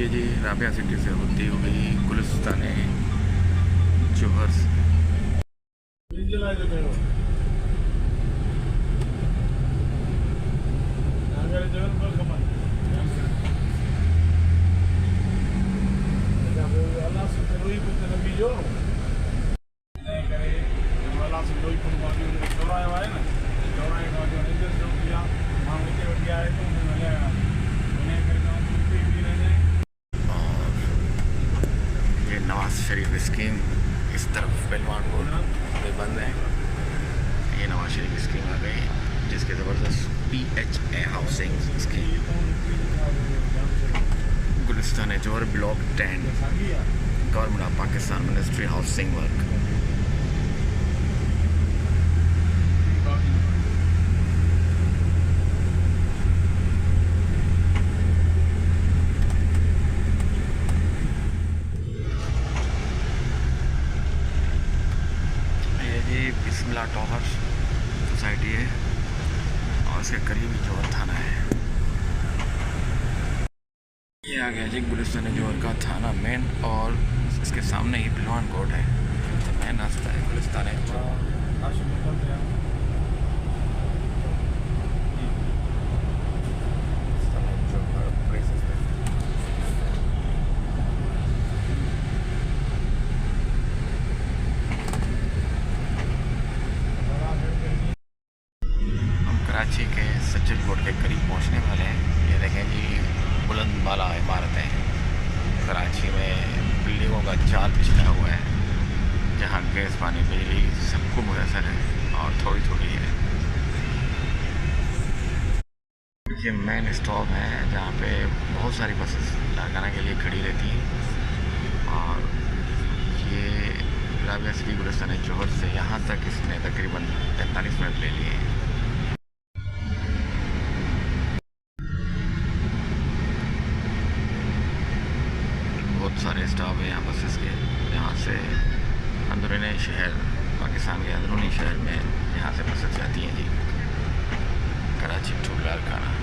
ये जी राबिया सिटी से होती हुई गुलिस्तान जौहर से। नवाज शरीफ स्कीम इस तरफ पहलवान रोड पे बंद है। ये नवाज शरीफ स्कीम आ गई जिसके ज़बरदस्त PHA housing scheme Gulistan Jauhar block 10 government of Pakistan ministry housing work. Bismillah tower society है और उसके करीब ही जौहर थाना है। ये आ गया जी गुलिस्तान जौहर का थाना मेन और इसके सामने ही पहलवान कोर्ट है। मेन रास्ता है गुलिस्तान जौहर। कराची के सज्जन कोट के करीब पहुंचने वाले हैं। ये देखें जी बुलंद बाला इमारतें कराची में बिल्डिंगों का जाल बिछाया हुआ है जहां गैस पानी बिजली सबको मुयसर है और थोड़ी थोड़ी है। ये मेन स्टॉप है जहां पे बहुत सारी बसेस लगाने के लिए खड़ी रहती हैं और ये राबिया सिटी गुलिस्तान जौहर से यहाँ तक इसने तकरीबन 45 मिनट ले लिए हैं। बहुत सारे स्टॉप है यहाँ बसेस के यहाँ से अंदरूनी शहर पाकिस्तान के अंदरूनी शहर में यहाँ से बसेस जाती हैं जी कराची टू लालकाना।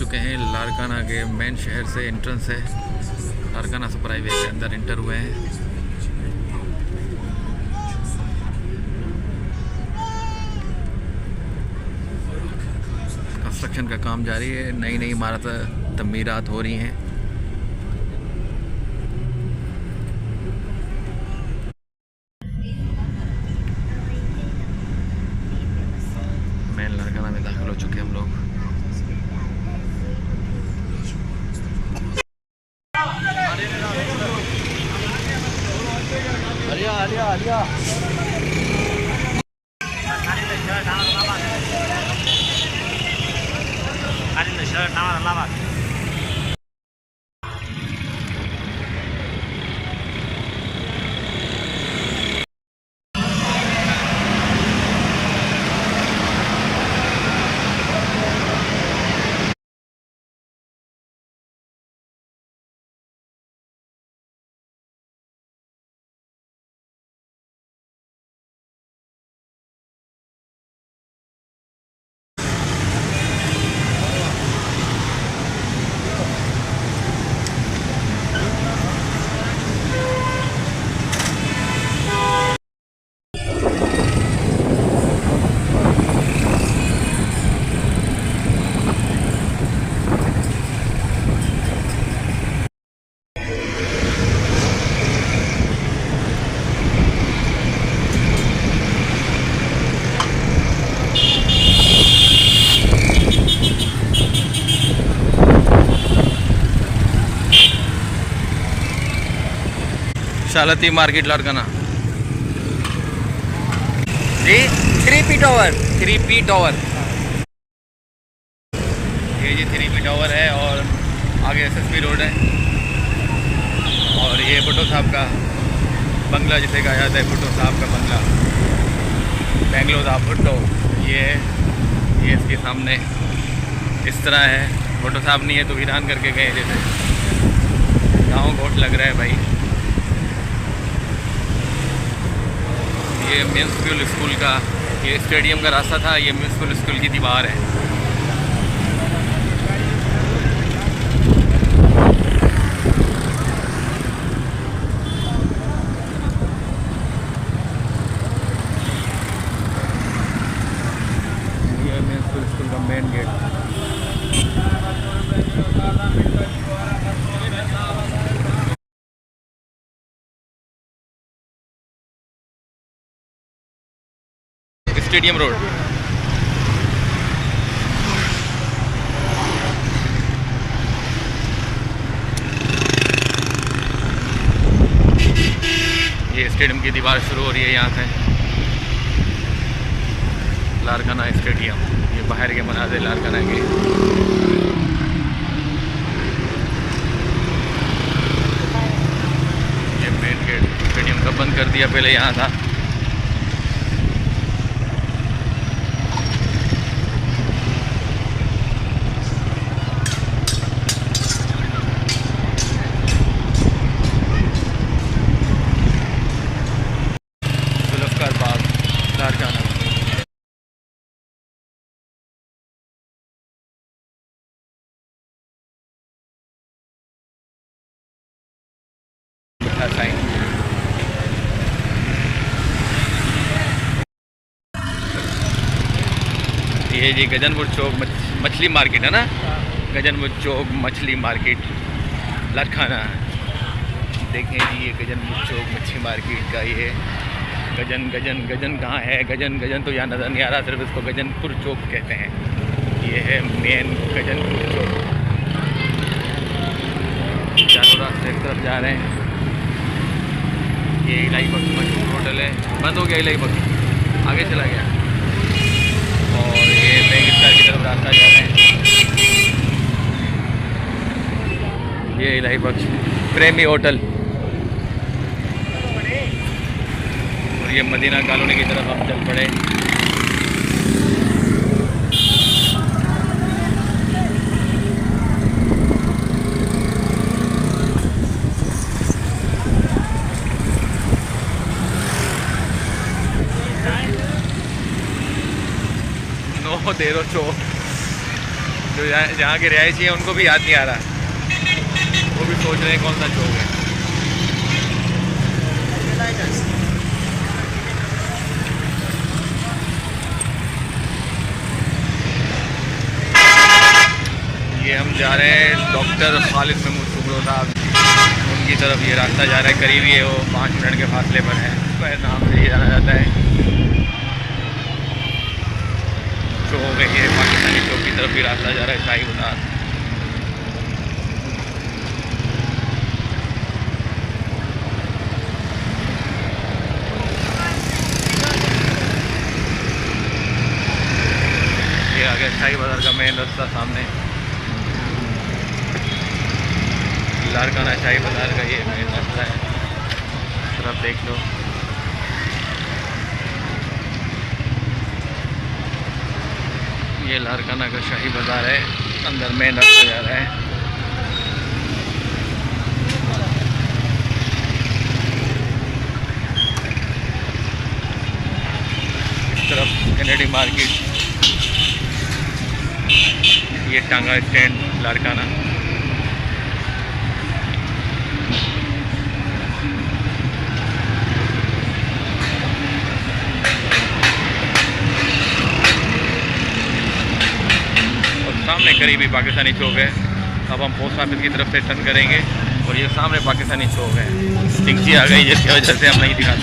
चुके हैं लारकाना के मेन शहर से। एंट्रेंस है लारकाना सुपर हाईवे के अंदर इंटर हुए हैं। कंस्ट्रक्शन का काम जारी है, नई नई इमारत तमीरात हो रही हैं। मेन लारकाना में दाखिल हो चुके हम लोग। शालती मार्केट लारकाना जी। 3P टावर ये जी 3P टावर है और आगे SSP रोड है। और ये भुट्टो साहब का बंगला जिसे कहा जाता है, भुट्टो साहब का बंगला, बेंगलोर ऑफ भुट्टो। ये इसके सामने इस तरह है। भुट्टो साहब नहीं है तो वीरान करके गए, जैसे गाँव घोट लग रहा है भाई। ये म्यूनसिपल स्कूल का, ये स्टेडियम का रास्ता था, ये म्यूनसिपल स्कूल की दीवार है। ये म्यूनसिपल स्कूल का मेन गेट। Stadium road. ये स्टेडियम की दीवार शुरू हो रही है यहाँ से, लारकाना स्टेडियम। ये बाहर के मनाज़िर लारकाना के। ये मेन गेट स्टेडियम का बंद कर दिया, पहले यहाँ था। ये जी गजनपुर चौक मछली मार्केट है ना, गजनपुर चौक मछली मार्केट लारकाना। देखें जी ये गजनपुर चौक मछली मार्केट का ये गजन कहाँ है? गजन तो यहाँ नज़र नहीं आ रहा, सिर्फ इसको गजनपुर चौक कहते हैं। ये है मेन गजनपुर चौक। चारों रास्ते एक तरफ जा रहे हैं। ये इलाही बख्श मशहूर होटल है, बंद हो गया इलाही बख्श, आगे चला गया। और ये बेगिस्तान की तरफ रास्ता जा रहे हैं। ये इलाही बख्श प्रेमी होटल। और ये मदीना कॉलोनी की तरफ हम चल पड़े। नो देरो चौक जो जहाँ के रिहायशी हैं उनको भी याद नहीं आ रहा, वो भी सोच रहे हैं कौन सा चौक है। ये हम जा रहे हैं डॉक्टर खालिद महमूद शुक्रो साहब उनकी तरफ। ये रास्ता जा रहा है, करीब ही है, वो 5 मिनट के फासले पर है। वह नाम से ही जाना जाता है। चौक है ये, पाकिस्तानी चौक की तरफ भी रास्ता जा रहा है, शाही बाजार। ये आ गया शाही बाजार का मेन रास्ता सामने। लारकाना शाही बाजार का ये मेन रास्ता है, तरफ देख लो। ये लारकाना का शाही बाजार है, अंदर मेन रास्ता जा रहा है। इस तरफ कैनेडी मार्केट, ये टांगा स्टैंड लारकाना। सामने करीबी पाकिस्तानी चौक है। अब हम पोस्ट ऑफिस की तरफ से टर्न करेंगे और ये सामने पाकिस्तानी चौक है। चिंकी आ गई जिसकी वजह से हम नहीं दिखाते।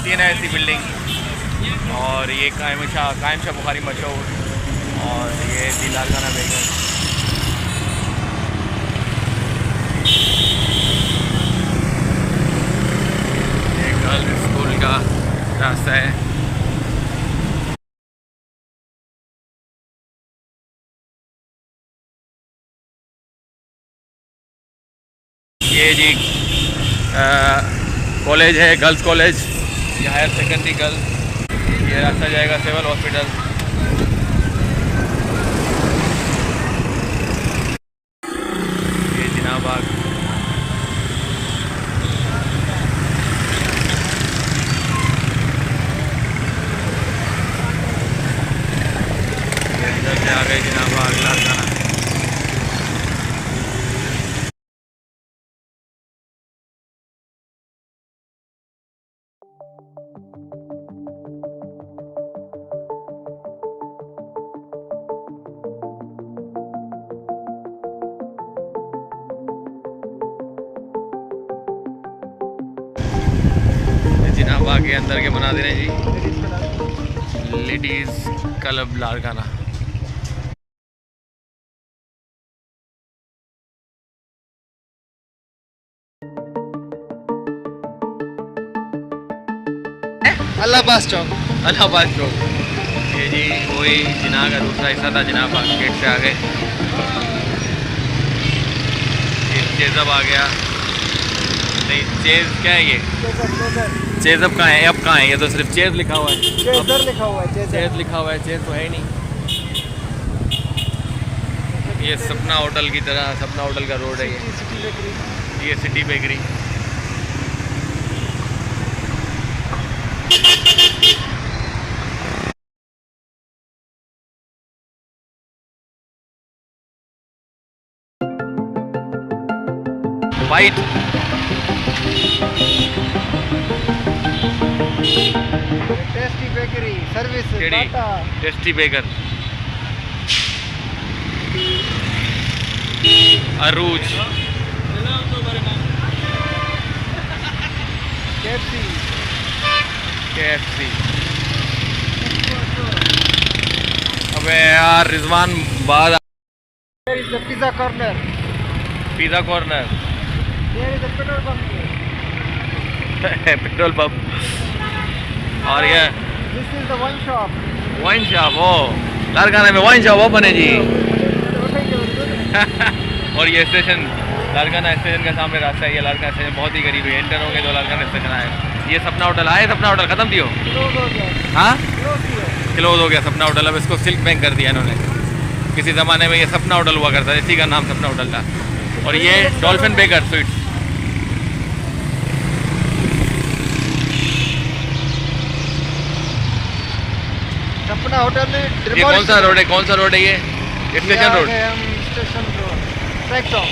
तीन है ऐसी बिल्डिंग और ये कायम शाह बुखारी मशहूर और ये लारकाना बेगम। स्कूल का रास्ता है। ये जी कॉलेज है, गर्ल्स कॉलेज, ये हायर सेकेंडरी गर्ल्स। ये रास्ता जाएगा सिविल हॉस्पिटल। ये जिना बाग। आ गए जिना बाग लारकाना। जिना बाग के अंदर के बना दे रहे हैं जी, लेडीज क्लब लारकाना। अल्लाहबाद चौक। अल्लाहबाद चौक ये जी वही जिना का दूसरा हिस्सा था। जिना बाग गेट से आ गए, ये चेज़अप आ गया। नहीं चेज़ क्या है ये? चेज़अप कहाँ है? अब कहाँ है? ये तो सिर्फ चेज़ लिखा हुआ है। चेज़र लिखा हुआ है। चेज़ लिखा हुआ है, चेज़ तो है ही नहीं। ये सपना होटल की तरह, सपना होटल का रोड है ये city bakery. White tasty bakery service Tata. Tasty baker Arooj KFC। अबे यार रिजवान बाद pizza corner. Pizza corner petrol pump. Petrol pump. और ये this is the wine shop. Wine shop, ओ लारकाना में वाइन शॉप ओपन है जी। और ये स्टेशन लारकाना स्टेशन का सामने रास्ता है। ये लारकाना स्टेशन बहुत ही करीब है, एंटर होंगे तो लारकाना स्टेशन आए। ये सपना होटल आए, सपना होटल ख़त्म दियो। हाँ क्लोज हो गया सपना होटल। अब इसको सिल्क बैंक कर दिया इन्होंने। किसी ज़माने में ये सपना होटल हुआ करता था, इसी का नाम सपना होटल था। और ये डॉल्फिन बेकर स्वीट्स। सपना होटल में ये कौन सा रोड है, कौन सा रोड है ये स्टेशन रोड? हम स्टेशन रोड ट्रैक टॉप।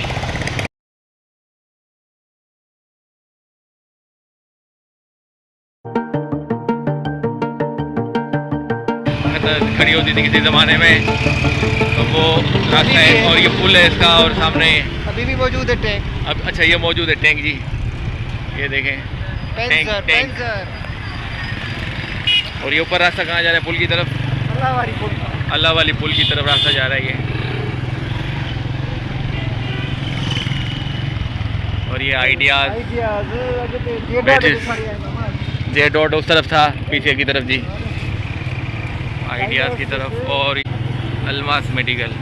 खड़ी होती थी किसी ज़माने में, तो वो रास्ता है और ये पुल है इसका, और सामने अभी भी मौजूद है टैंक। अब अच्छा ये मौजूद है टैंक जी, ये देखें पेंसर टैंक। और ये ऊपर रास्ता कहाँ जा रहा है? पुल की तरफ, अल्लाह वाली पुल। अल्लाह वाली पुल की तरफ रास्ता जा रहा है ये। और ये आइडियाज़ जे डॉट उस तरफ था, पीछे की तरफ जी, आइडियाज़ की तरफ, और अल्मास मेडिकल।